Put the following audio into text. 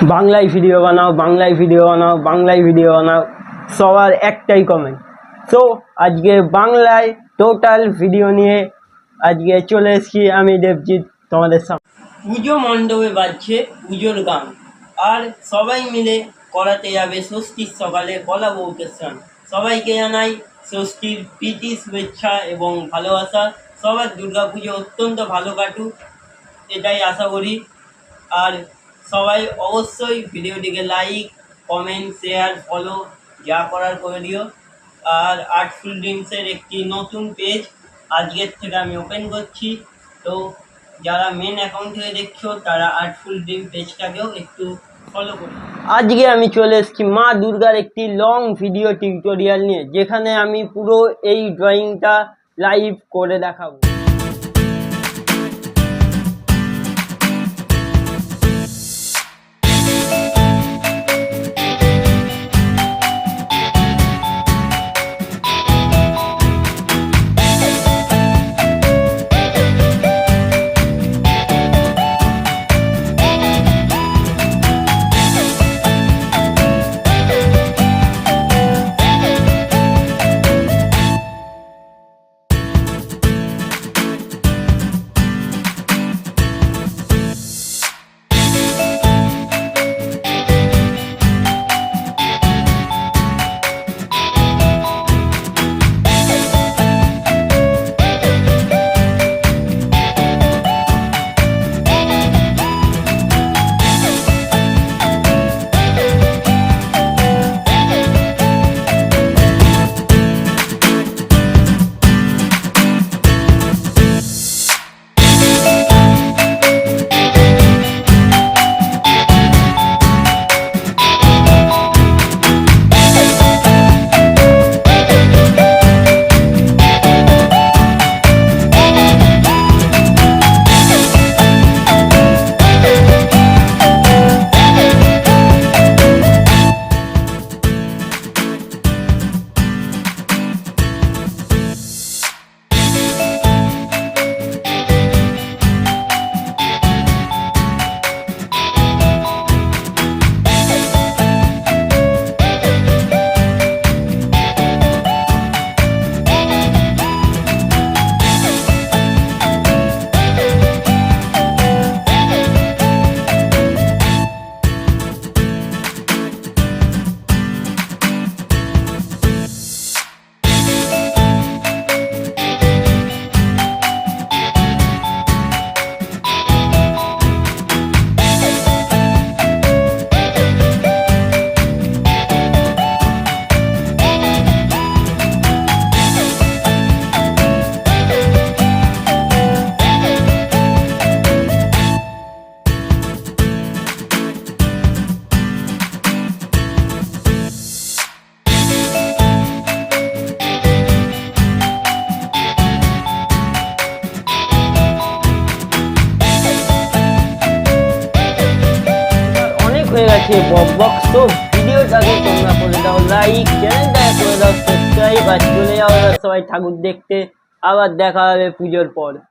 বাংলায় ভিডিও বানাও, বাংলায় ভিডিও বানাও, বাংলায় ভিডিও বানাও, সবার একটাই কমেন্ট। সো আজকে বাংলায় টোটাল ভিডিও নিয়ে আজকে চলে এসেছি আমি দেবজিৎ তোমাদের সামনে। পুজো মণ্ডপে বাজছে পুজোর গান, আর সবাই মিলে করাতে যাবে ষষ্ঠীর সকালে কলা বউকে স্নান। সবাইকে জানাই ষষ্ঠীর প্রীতি, শুভেচ্ছা এবং ভালোবাসা। সবার দুর্গা পুজো অত্যন্ত ভালো কাটুক, এটাই আশা করি। আর সবাই অবশ্যই ভিডিওটিকে লাইক, কমেন্ট, শেয়ার, ফলো যা করার করে দিও। আর আর্টফুল ড্রিমসের একটি নতুন পেজ আজকের থেকে আমি ওপেন করছি, তো যারা মেন অ্যাকাউন্ট থেকে দেখছো তারা আর্টফুল ড্রিম পেজটাকেও একটু ফলো করো। আজকে আমি চলে এসেছি মা দুর্গার একটি লং ভিডিও টিউটোরিয়াল নিয়ে, যেখানে আমি পুরো এই ড্রয়িংটা লাইভ করে দেখাবো। হয়ে গেছে বক্স, তো ভিডিওটাকে তোমরা করে দাও লাইক, চ্যানেলটাকে করে দাও সাবস্ক্রাইব, আর চলে যাও সবাই ঠাকুর দেখতে। আবার দেখা হবে পুজোর পর।